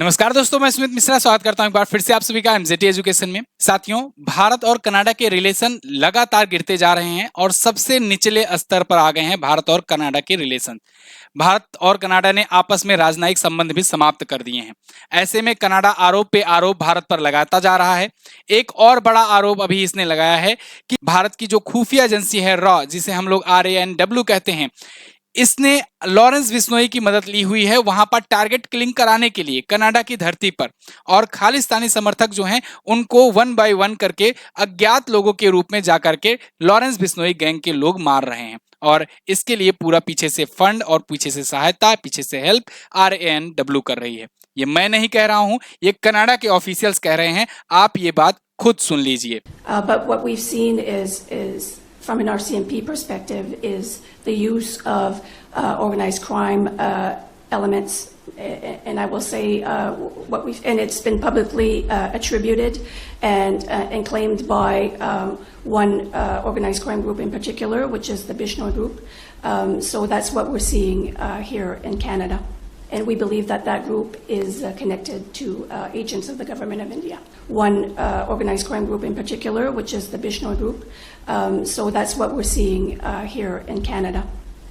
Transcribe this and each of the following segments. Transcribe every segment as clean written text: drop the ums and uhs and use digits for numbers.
नमस्कार दोस्तों, मैं सुमित मिश्रा स्वागत करता हूं एक बार फिर से आप सभी का एमजेटी एजुकेशन में। साथियों, भारत और कनाडा के रिलेशन लगातार गिरते जा रहे हैं और सबसे निचले स्तर पर आ गए हैं भारत और कनाडा के रिलेशन। भारत और कनाडा ने आपस में राजनयिक संबंध भी समाप्त कर दिए हैं। ऐसे में कनाडा आरोप पे आरोप भारत पर लगाता जा रहा है। एक और बड़ा आरोप अभी इसने लगाया है कि भारत की जो खुफिया एजेंसी है रॉ, जिसे हम लोग RANW कहते हैं, इसने लॉरेंस बिश्नोई की मदद ली हुई है वहां पर टारगेट किलिंग कराने के लिए कनाडा की धरती पर। और खालिस्तानी समर्थक जो हैं उनको वन बाय वन करके अज्ञात लोगों के रूप में जाकर के लॉरेंस बिश्नोई गैंग के लोग मार रहे हैं। और इसके लिए पूरा पीछे से फंड और पीछे से सहायता, पीछे से हेल्प RANW कर रही है। ये मैं नहीं कह रहा हूं, ये कनाडा के ऑफिशियल्स कह रहे हैं। आप ये बात खुद सुन लीजिए। But what we've seen is from an RCMP perspective, is the use of organized crime elements, and I will say and it's been publicly attributed and claimed by one organized crime group in particular, which is the Bishnoi group. So that's what we're seeing here in Canada. And we believe that that group is connected to agents of the government of India. One organized crime group in particular, which is the Bishnoi group. So that's what we're seeing here in Canada.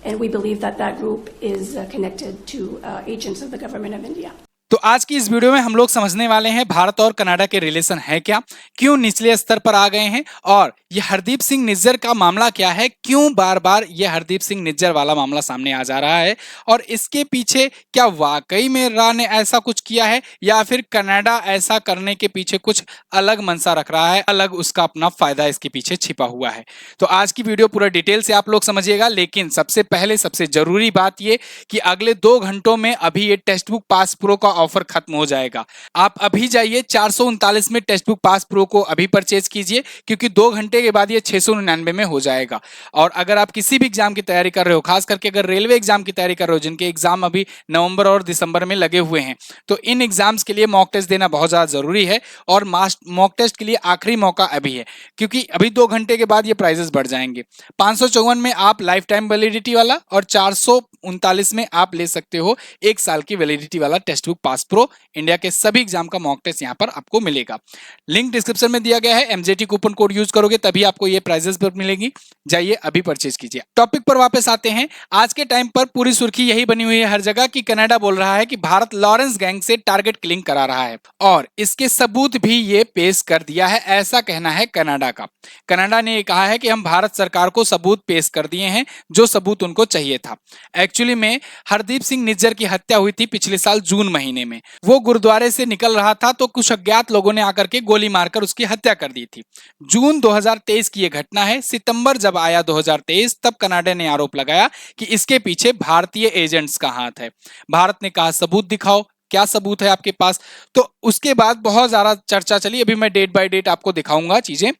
And we believe that that group is connected to agents of the government of India. तो आज की इस video में हम लोग समझने वाले हैं भारत और कनाडा के रिलेशन है क्या, क्यों निचले स्तर पर आ गए हैं, और ये हरदीप सिंह निज्जर का मामला क्या है, क्यों बार बार ये हरदीप सिंह निज्जर वाला मामला सामने आ जा रहा है, और इसके पीछे क्या वाकई में रॉ ने ऐसा कुछ किया है या फिर कनाडा ऐसा करने के पीछे कुछ अलग मंशा रख रहा है, अलग उसका अपना फायदा इसके पीछे छिपा हुआ है। तो आज की वीडियो पूरा डिटेल से आप लोग समझिएगा। लेकिन सबसे पहले सबसे जरूरी बात ये कि अगले 2 घंटों में अभी ये टेक्स्ट बुक पास प्रो का ऑफर खत्म हो जाएगा। आप अभी जाइए 439 में टेक्स्ट बुक पास प्रो को अभी परचेज कीजिए, क्योंकि 2 घंटे के बाद ये 699 में हो जाएगा। और अगर आप किसी भी एग्जाम की तैयारी कर रहे हो, खास करके अगर रेलवे एग्जाम की तैयारी कर रहे हो, जिनके एग्जाम अभी नवंबर और दिसंबर में लगे हुए हैं, तो इन एग्जाम्स के लिए मॉक टेस्ट देना बहुत ज्यादा जरूरी है। और मॉक टेस्ट के लिए आखिरी मौका अभी है, क्योंकि अभी 2 घंटे के बाद ये प्राइजेस बढ़ जाएंगे। 554 में आप लाइफ टाइम वैलिडिटी वाला और 439 में आप ले सकते हो 1 साल की वैलिडिटी वाला text book pass pro. India के सभी एग्जाम का मॉक टेस्ट यहां पर आपको मिलेगा। लिंक डिस्क्रिप्शन में दिया गया है। MJT कूपन कोड यूज करोगे तभी आपको ये प्राइजेस पर मिलेगी। जाइए अभी परचेज कीजिए। टॉपिक पर वापस आते हैं। आज के टाइम पर पूरी सुर्खी यही बनी हुई है हर जगह कि कनाडा बोल रहा है कि भारत लॉरेंस गैंग से टारगेट किलिंग करा रहा है, और इसके सबूत भी ये पेश कर दिया है, ऐसा कहना है कनाडा का। कनाडा ने कहा है कि हम भारत सरकार को सबूत पेश कर दिए हैं, जो सबूत उनको चाहिए था। एक्चुअली में हरदीप सिंह निज्जर की हत्या हुई थी पिछले साल जून महीने में। वो गुरुद्वारे से निकल रहा था तो कुछ अज्ञात लोगों ने आकर के गोली मारकर उसकी हत्या कर दी थी। जून 2023 की यह घटना है। सितंबर जब आया 2023, तब कनाडा ने आरोप लगाया कि इसके पीछे भारतीय एजेंट्स का हाथ है। भारत ने कहा सबूत दिखाओ, क्या सबूत है आपके पास। तो उसके बाद बहुत ज्यादा चर्चा चली। अभी मैं डेट बाय डेट आपको दिखाऊंगा चीजें।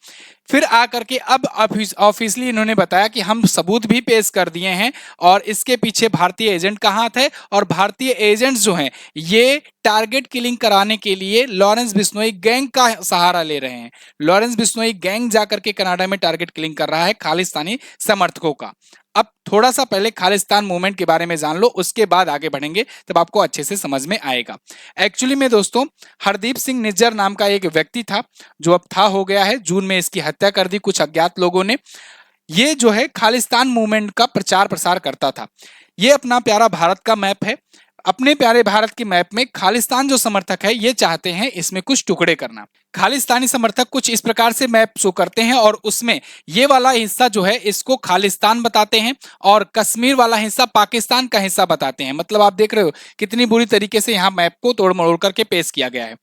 फिर आकर के अब ऑफिशियली इन्होंने बताया कि हम सबूत भी पेश कर दिए हैं और इसके पीछे भारतीय एजेंट का हाथ है, और भारतीय एजेंट्स जो हैं ये टारगेट किलिंग कराने के लिए लॉरेंस बिश्नोई गैंग का सहारा ले रहे हैं। लॉरेंस बिश्नोई गैंग जाकर के कनाडा में टारगेट किलिंग कर रहा है खालिस्तानी समर्थकों का। अब थोड़ा सा पहले खालिस्तान मूवमेंट के बारे में जान लो, उसके बाद आगे बढ़ेंगे, तब आपको अच्छे से समझ में आएगा। एक्चुअली में दोस्तों, हरदीप सिंह निज्जर नाम का एक व्यक्ति था, जो अब था हो गया है। जून में इसकी हत्या कर दी कुछ अज्ञात लोगों ने। ये जो है खालिस्तान मूवमेंट का प्रचार प्रसार करता था। ये अपना प्यारा भारत का मैप है। अपने प्यारे भारत की मैप में खालिस्तान जो समर्थक है ये चाहते हैं इसमें कुछ टुकड़े करना। खालिस्तानी समर्थक कुछ इस प्रकार से मैप शो करते हैं, और उसमें ये वाला हिस्सा जो है इसको खालिस्तान बताते हैं, और कश्मीर वाला हिस्सा पाकिस्तान का हिस्सा बताते हैं। मतलब आप देख रहे हो कितनी बुरी तरीके से यहाँ मैप को तोड़ मरोड़ करके पेश किया गया है।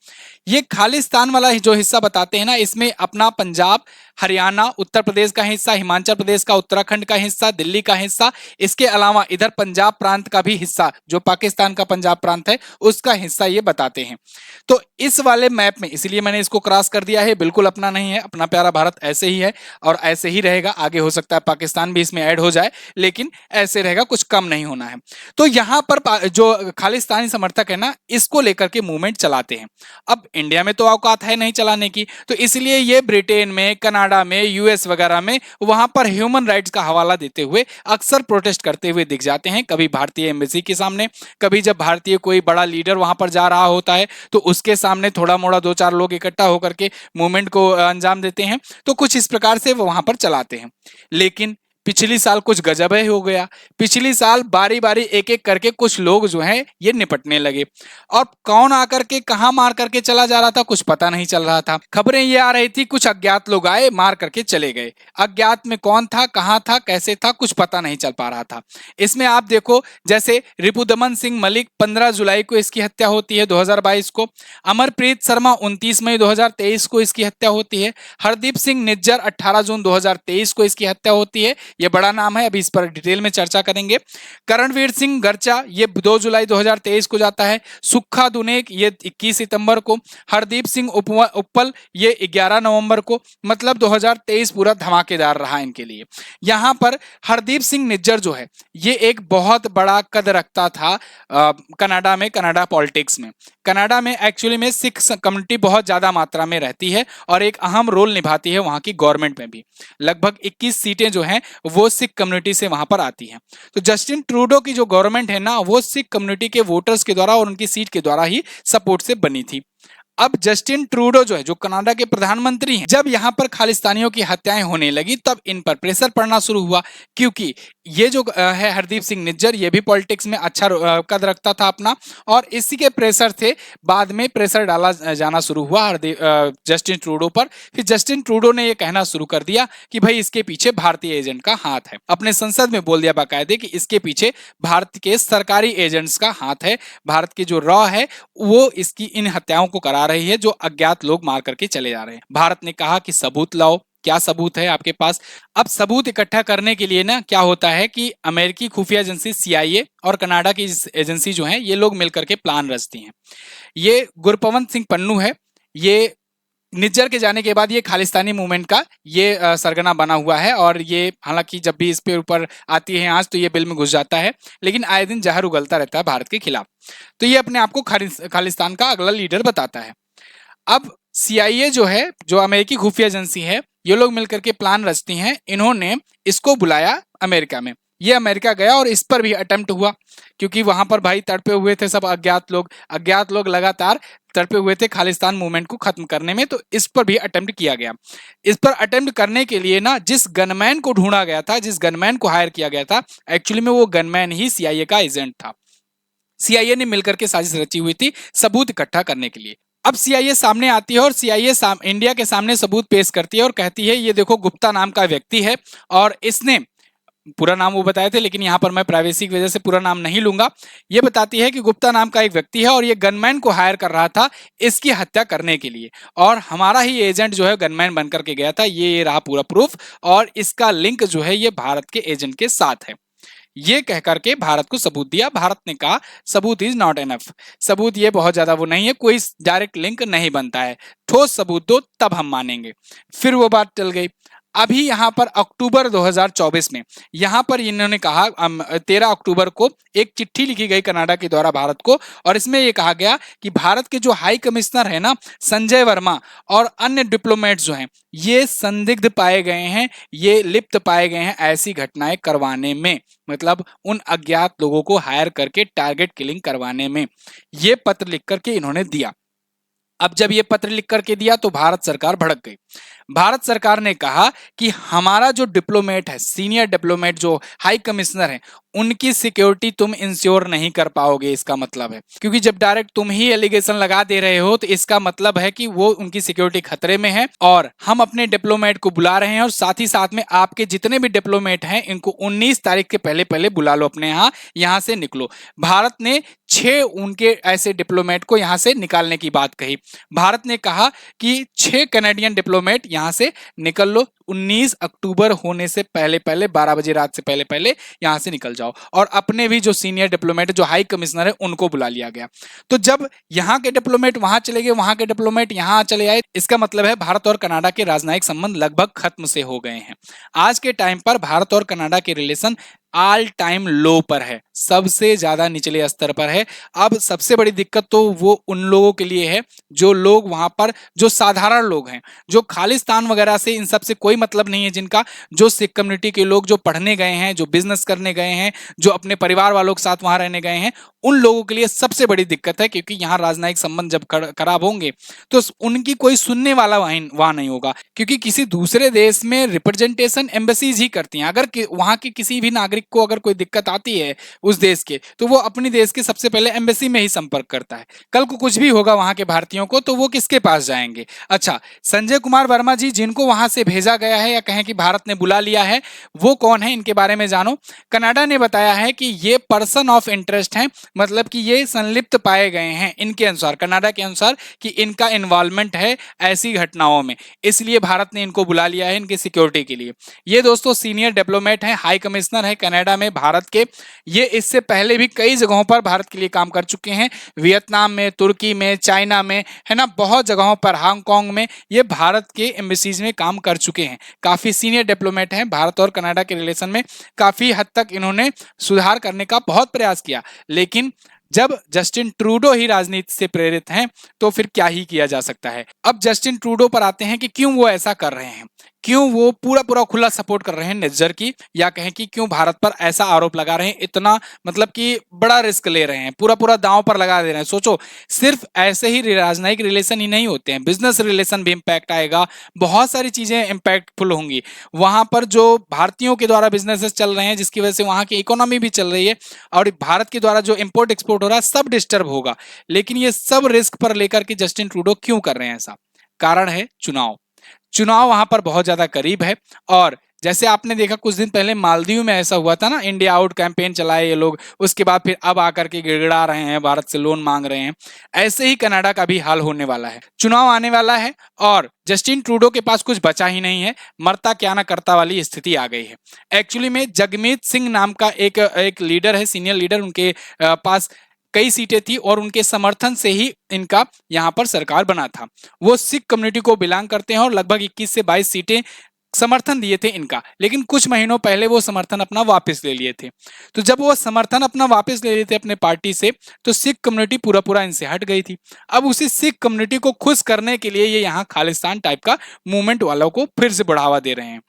ये खालिस्तान वाला जो हिस्सा बताते हैं ना, इसमें अपना पंजाब, हरियाणा, उत्तर प्रदेश का हिस्सा, हिमाचल प्रदेश का, उत्तराखंड का हिस्सा, दिल्ली का हिस्सा, इसके अलावा इधर पंजाब प्रांत का भी हिस्सा, जो पाकिस्तान का पंजाब प्रांत है उसका हिस्सा ये बताते हैं। तो इस वाले मैप में, इसलिए मैंने इसको क्रॉस कर दिया है, बिल्कुल अपना नहीं है, अपना प्यारा भारत ऐसे ही है और ऐसे ही रहेगा। आगे हो सकता है पाकिस्तान भी इसमें ऐड हो जाए, लेकिन ऐसे रहेगा, कुछ कम नहीं होना है। तो यहां पर जो खालिस्तानी समर्थक है ना, इसको लेकर के मूवमेंट चलाते हैं। अब इंडिया में तो औकात है नहीं चलाने की, तो इसलिए ये ब्रिटेन में, कनाडा में, यूएस वगैरह में वहां पर ह्यूमन राइट्स का हवाला देते हुए अक्सर प्रोटेस्ट करते हुए दिख जाते हैं। कभी भारतीय एम्बेसी के सामने, कभी जब भारतीय कोई बड़ा लीडर वहां पर जा रहा होता है तो उसके सामने थोड़ा मोड़ा दो चार लोग इकट्ठा होकर के मूवमेंट को अंजाम देते हैं। तो कुछ इस प्रकार से वो वहां पर चलाते हैं। लेकिन पिछली साल कुछ गजब ही हो गया। पिछली साल बारी बारी एक एक करके कुछ लोग जो हैं ये निपटने लगे, और कौन आकर के कहां मार करके चला जा रहा था कुछ पता नहीं चल रहा था। खबरें ये आ रही थी कुछ अज्ञात लोग आए, मार करके चले गए। अज्ञात में कौन था, कहां था, कैसे था, कुछ पता नहीं चल पा रहा था। इसमें आप देखो, जैसे रिपुदमन सिंह मलिक 15 जुलाई को इसकी हत्या होती है 2022 को। अमरप्रीत शर्मा 29 मई 2023 को इसकी हत्या होती है। हरदीप सिंह निज्जर 18 जून 2023 को इसकी हत्या होती है। ये बड़ा नाम है, अभी इस पर डिटेल में चर्चा करेंगे। करणवीर सिंह गर्चा ये 2 जुलाई 2023 को जाता है। सुक्खा दुनेक ये 21 सितंबर को। हरदीप सिंह उप्पल ये 11 नवंबर को। मतलब 2023 पूरा धमाकेदार रहा इनके लिए। यहां पर हरदीप सिंह निज्जर जो है ये एक बहुत बड़ा कद रखता था कनाडा में, कनाडा पॉलिटिक्स में। कनाडा में एक्चुअली में सिख कम्युनिटी बहुत ज्यादा मात्रा में रहती है और एक अहम रोल निभाती है वहां की गवर्नमेंट में भी। लगभग 21 सीटें जो हैं वो सिख कम्युनिटी से वहां पर आती हैं। तो जस्टिन ट्रूडो की जो गवर्नमेंट है ना, वो सिख कम्युनिटी के वोटर्स के द्वारा और उनकी सीट के द्वारा ही सपोर्ट से बनी थी। अब जस्टिन ट्रूडो जो है, जो कनाडा के प्रधानमंत्री हैं, जब यहां पर खालिस्तानियों की हत्याएं होने लगी तब इन पर प्रेशर पड़ना शुरू हुआ। क्योंकि ये जो है हरदीप सिंह निज्जर, ये भी पॉलिटिक्स में अच्छा कद रखता था अपना, और इसी के प्रेशर से बाद में प्रेशर डाला जाना शुरू हुआ जस्टिन ट्रूडो पर। फिर जस्टिन ट्रूडो ने यह कहना शुरू कर दिया कि भाई इसके पीछे भारतीय एजेंट का हाथ है। अपने संसद में बोल दिया बाकायदे कि इसके पीछे भारत के सरकारी एजेंट्स का हाथ है। भारत की जो रॉ है वो इसकी इन हत्याओं को करा रही है, जो अज्ञात लोग मार करके चले जा रहे हैं। भारत ने कहा कि सबूत लाओ, क्या सबूत है आपके पास। अब सबूत इकट्ठा करने के लिए ना क्या होता है कि अमेरिकी खुफिया एजेंसी CIA और कनाडा की एजेंसी जो है ये लोग मिलकर के प्लान रचती हैं। ये गुरपवंत सिंह पन्नू है, ये निज्जर के जाने के बाद ये खालिस्तानी मूवमेंट का ये सरगना बना हुआ है, और ये हालांकि जब भी इस पे ऊपर आती है आज तो ये बिल में घुस जाता है, लेकिन आए दिन जहर उगलता रहता है भारत के खिलाफ। तो ये अपने आप को खालिस्तान का अगला लीडर बताता है। अब CIA जो है, जो अमेरिकी खुफिया एजेंसी है, ये लोग मिलकर के प्लान रचती हैं। इन्होंने इसको बुलाया अमेरिका में। ये अमेरिका गया और इस पर भी अटेम्प्ट हुआ, क्योंकि वहां पर भाई तड़पे हुए थे सब अज्ञात लोग लगातार तड़पे हुए थे खालिस्तान मूवमेंट को खत्म करने में। तो इस पर भी अटेम्प्ट किया गया। इस पर अटेम्प्ट करने के लिए ना जिस गनमैन को ढूंढा गया था, जिस गनमैन को हायर किया गया था, एक्चुअली में वो गनमैन ही CIA का एजेंट था। CIA ने मिलकर के साजिश रची हुई थी सबूत इकट्ठा करने के लिए। अब CIA सामने आती है और CIA इंडिया के सामने सबूत पेश करती है और कहती है ये देखो गुप्ता नाम का व्यक्ति है, और इसने पूरा नाम वो बताए थे, लेकिन यहां पर मैं प्राइवेसी की वजह से पूरा नाम नहीं लूंगा। ये बताती है कि गुप्ता नाम का एक व्यक्ति है और ये गनमैन को हायर कर रहा था इसकी हत्या करने के लिए, और हमारा ही एजेंट जो है गनमैन बनकर के गया था। ये रहा पूरा प्रूफ, और इसका लिंक जो है ये भारत के एजेंट के साथ है। ये कहकर के भारत को सबूत दिया। भारत ने कहा सबूत इज नॉट एनफ, सबूत ये बहुत ज्यादा वो नहीं है, कोई डायरेक्ट लिंक नहीं बनता है, ठोस सबूत दो तब हम मानेंगे। फिर वो बात चल गई। अभी यहां पर अक्टूबर 2024 में यहां पर इन्होंने कहा 13 अक्टूबर को एक चिट्ठी लिखी गई कनाडा के द्वारा भारत को, और इसमें यह कहा गया कि भारत के जो हाई कमिश्नर है ना संजय वर्मा और अन्य डिप्लोमेट्स जो हैं ये संदिग्ध पाए गए हैं, ये लिप्त पाए गए हैं ऐसी घटनाएं करवाने में, मतलब उन अज्ञात लोगों को हायर करके टारगेट किलिंग करवाने में। ये पत्र लिख करके इन्होंने दिया। अब जब ये पत्र लिख करके दिया तो भारत सरकार भड़क गई। भारत सरकार ने कहा कि हमारा जो डिप्लोमेट है, सीनियर डिप्लोमेट जो हाई कमिश्नर है, उनकी सिक्योरिटी तुम इंश्योर नहीं कर पाओगे। इसका मतलब है क्योंकि जब डायरेक्ट तुम ही एलिगेशन लगा दे रहे हो तो इसका मतलब है कि वो उनकी सिक्योरिटी खतरे में है, और हम अपने डिप्लोमेट को बुला रहे हैं, और साथ ही साथ में आपके जितने भी डिप्लोमेट हैं इनको 19 तारीख के पहले पहले बुला लो अपने यहाँ से निकलो। भारत ने 6 उनके ऐसे डिप्लोमेट को यहाँ से निकालने की बात कही। भारत ने कहा कि 6 कैनेडियन डिप्लोमेट यहाँ से निकल लो, 19 अक्टूबर होने से पहले पहले 12 बजे रात से पहले पहले यहां से निकल जाओ। और अपने भी जो सीनियर डिप्लोमेट जो हाई कमिश्नर है उनको बुला लिया गया। तो जब यहाँ के डिप्लोमेट वहां चले गए, वहां के डिप्लोमेट यहाँ चले आए, इसका मतलब है भारत और कनाडा के राजनयिक संबंध लगभग खत्म से हो गए हैं। आज के टाइम पर भारत और कनाडा के रिलेशन ऑल टाइम लो पर है, सबसे ज्यादा निचले स्तर पर है। अब सबसे बड़ी दिक्कत तो वो उन लोगों के लिए है जो लोग वहां पर जो साधारण लोग हैं, जो खालिस्तान वगैरह से इन सब से कोई मतलब नहीं है, जिनका जो सिख कम्युनिटी के लोग जो पढ़ने गए हैं, जो बिजनेस करने गए हैं, जो अपने परिवार वालों के साथ वहां रहने गए हैं, उन लोगों के लिए सबसे बड़ी दिक्कत है। क्योंकि यहाँ राजनयिक संबंध जब खराब होंगे तो उनकी कोई सुनने वाला वहां नहीं होगा। क्योंकि किसी दूसरे देश में रिप्रेजेंटेशन एम्बेसीज ही करती हैं। अगर वहां के किसी भी नागरिक को अगर कोई दिक्कत आती है उस देश के, तो वो अपनी देश के सबसे पहले एम्बेसी में ही संपर्क करता है। कल को कुछ भी होगा वहां के भारतीयों को तो वो किसके पास जाएंगे? अच्छा, संजय कुमार वर्मा जी जिनको वहां से भेजा गया है या कहें कि भारत ने बुला लिया है, वो कौन है, इनके बारे में जानो। कनाडा ने बताया है कि ये पर्सन ऑफ इंटरेस्ट हैं, मतलब कि ये संलिप्त पाए गए हैं इनके अनुसार, कनाडा के अनुसार, कि इनका इन्वॉल्वमेंट है ऐसी घटनाओं में, इसलिए भारत ने इनको बुला लिया है इनकी सिक्योरिटी के लिए। ये दोस्तों सीनियर डिप्लोमेट हैं, हाई कमिश्नर है कनाडा में भारत के। ये इससे पहले भी कई जगहों पर भारत के लिए काम कर चुके हैं, वियतनाम में, तुर्की में, चाइना में, है ना, बहुत जगहों पर, हांगकांग में ये भारत के एम्बेसीज में काम कर चुके हैं। काफी सीनियर डिप्लोमेट हैं। भारत और कनाडा के रिलेशन में काफी हद तक इन्होंने सुधार करने का बहुत प्रयास किया। लेकिन जब जस्टिन ट्रूडो ही राजनीति से प्रेरित हैं तो फिर क्या ही किया जा सकता है। अब जस्टिन ट्रूडो पर आते हैं कि क्यों वो ऐसा कर रहे हैं, क्यों वो पूरा पूरा खुला सपोर्ट कर रहे हैं निज्जर की, या कहें कि क्यों भारत पर ऐसा आरोप लगा रहे हैं, इतना मतलब कि बड़ा रिस्क ले रहे हैं, पूरा पूरा दांव पर लगा दे रहे हैं। सोचो, सिर्फ ऐसे ही राजनयिक रिलेशन ही नहीं होते हैं, बिजनेस रिलेशन भी इंपैक्ट आएगा, बहुत सारी चीजें इंपैक्टफुल होंगी। वहां पर जो भारतीयों के द्वारा बिजनेसेस चल रहे हैं जिसकी वजह से वहां की इकोनॉमी भी चल रही है, और भारत के द्वारा जो इंपोर्ट एक्सपोर्ट हो रहा है सब डिस्टर्ब होगा। लेकिन ये सब रिस्क पर लेकर के जस्टिन ट्रूडो क्यों कर रहे हैं ऐसा? कारण है चुनाव। चुनाव वहां पर बहुत ज्यादा करीब है। और जैसे आपने देखा कुछ दिन पहले मालदीव में ऐसा हुआ था ना, इंडिया आउट कैंपेन चलाए ये लोग, उसके बाद फिर अब आकर के गिड़गिड़ा रहे हैं, भारत से लोन मांग रहे हैं। ऐसे ही कनाडा का भी हाल होने वाला है। चुनाव आने वाला है और जस्टिन ट्रूडो के पास कुछ बचा ही नहीं है, मरता क्या ना करता वाली स्थिति आ गई है। एक्चुअली में जगमीत सिंह नाम का एक लीडर है, सीनियर लीडर, उनके पास कई सीटें थी और उनके समर्थन से ही इनका यहां पर सरकार बना था। वो सिख कम्युनिटी को बिलोंग करते हैं और लगभग 21 से 22 सीटें समर्थन दिए थे इनका। लेकिन कुछ महीनों पहले वो समर्थन अपना वापस ले लिए थे। तो जब वो समर्थन अपना वापस ले लिए थे अपने पार्टी से, तो सिख कम्युनिटी पूरा पूरा इनसे हट गई थी। अब उसी सिख कम्युनिटी को खुश करने के लिए ये यहाँ खालिस्तान टाइप का मूवमेंट वालों को फिर से बढ़ावा दे रहे हैं।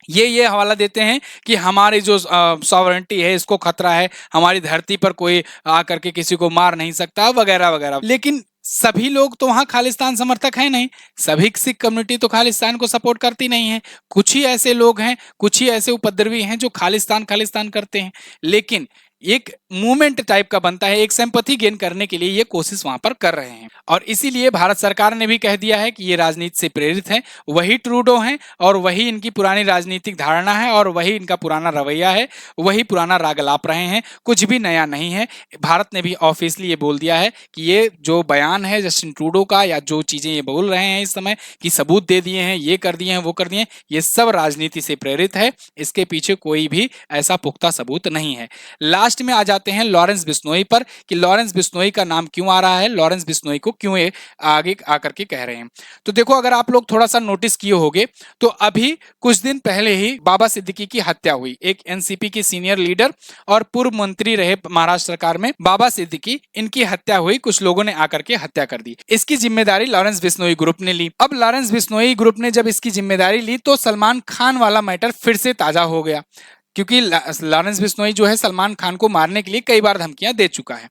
ये हवाला देते हैं कि हमारी जो सॉवरेंटी है इसको खतरा है, हमारी धरती पर कोई आकर के किसी को मार नहीं सकता, वगैरह वगैरह। लेकिन सभी लोग तो वहां खालिस्तान समर्थक हैं नहीं, सभी सिख कम्युनिटी तो खालिस्तान को सपोर्ट करती नहीं है। कुछ ही ऐसे लोग हैं, कुछ ही ऐसे उपद्रवी हैं जो खालिस्तान खालिस्तान करते हैं। लेकिन एक मूवमेंट टाइप का बनता है, एक सिंपैथी गेन करने के लिए ये कोशिश वहां पर कर रहे हैं। और इसीलिए भारत सरकार ने भी कह दिया है कि ये राजनीति से प्रेरित है, वही ट्रूडो हैं और वही इनकी पुरानी राजनीतिक धारणा है और वही इनका पुराना रवैया है, वही पुराना राग लाप रहे हैं, कुछ भी नया नहीं है। भारत ने भी ऑफिशियली ये बोल दिया है कि ये जो बयान है जस्टिन ट्रूडो का, या जो चीजें ये बोल रहे हैं इस समय कि सबूत दे दिए हैं, ये कर दिए हैं, वो कर दिए हैं, ये सब राजनीति से प्रेरित है। इसके पीछे कोई भी ऐसा पुख्ता सबूत नहीं है। लास्ट में आ जाते हैं लॉरेंस बिश्नोई पर कि लॉरेंस बिश्नोई का नाम क्यों आ रहा है, लॉरेंस बिश्नोई को क्यों आगे आकर के कह रहे हैं। तो देखो, अगर आप लोग थोड़ा सा नोटिस किए होंगे तो अभी कुछ दिन पहले ही बाबा सिद्दीकी की हत्या हुई। एक एनसीपी के सीनियर लीडर और पूर्व मंत्री रहे महाराष्ट्र सरकार में बाबा सिद्दीकी, इनकी हत्या हुई। कुछ लोगों ने आकर के हत्या कर दी। इसकी जिम्मेदारी लॉरेंस बिश्नोई ग्रुप ने ली। अब लॉरेंस बिश्नोई ग्रुप ने जब इसकी जिम्मेदारी ली तो सलमान खान वाला मैटर फिर से ताजा हो गया, क्योंकि लॉरेंस बिश्नोई जो है सलमान खान को मारने के लिए कई बार धमकियां दे चुका है।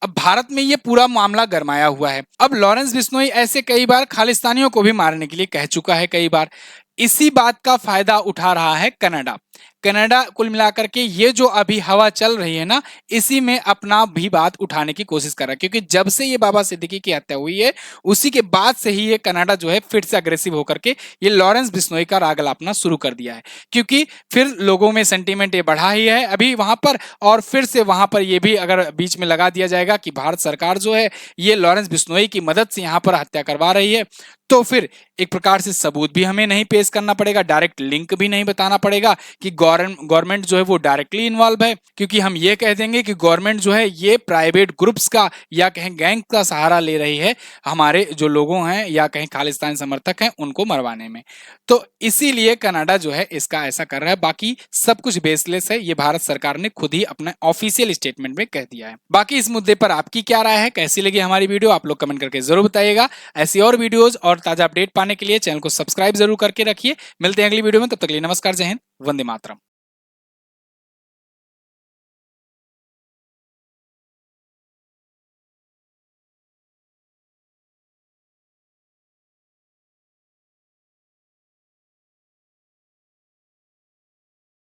अब भारत में ये पूरा मामला गरमाया हुआ है। अब लॉरेंस बिश्नोई ऐसे कई बार खालिस्तानियों को भी मारने के लिए कह चुका है कई बार। इसी बात का फायदा उठा रहा है कनाडा। कनाडा कुल मिलाकर के ये जो अभी हवा चल रही है ना, इसी में अपना भी बात उठाने की कोशिश कर रहा है। क्योंकि जब से ये बाबा सिद्दीकी की हत्या हुई है उसी के बाद से ही ये कनाडा जो है फिर से अग्रेसिव होकर के ये लॉरेंस बिश्नोई का राग लापना शुरू कर दिया है। क्योंकि फिर लोगों में सेंटीमेंट ये बढ़ा ही है अभी वहां पर, और फिर से वहां पर ये भी अगर बीच में लगा दिया जाएगा कि भारत सरकार जो है ये लॉरेंस बिश्नोई की मदद से यहाँ पर हत्या करवा रही है, तो फिर एक प्रकार से सबूत भी हमें नहीं पेश करना पड़ेगा, डायरेक्ट लिंक भी नहीं बताना पड़ेगा कि गवर्नमेंट जो है वो डायरेक्टली इन्वॉल्व है, क्योंकि हम ये कह देंगे कि गवर्नमेंट जो है ये प्राइवेट ग्रुप्स का या कहें गैंग का सहारा ले रही है हमारे जो लोगों हैं या कहीं खालिस्तानी समर्थक हैं उनको मरवाने में। तो इसीलिए कनाडा जो है इसका ऐसा कर रहा है। बाकी सब कुछ बेसलेस है, ये भारत सरकार ने खुद ही अपने ऑफिशियल स्टेटमेंट में कह दिया है। बाकी इस मुद्दे पर आपकी क्या राय है, कैसी लगी हमारी वीडियो, आप लोग कमेंट करके जरूर बताइएगा। ऐसी और वीडियोस और ताजा अपडेट पाने के लिए चैनल को सब्सक्राइब जरूर करके रखिए। मिलते हैं अगली वीडियो में, तब तक के लिए नमस्कार, जय हिंद, वंदे मातरम।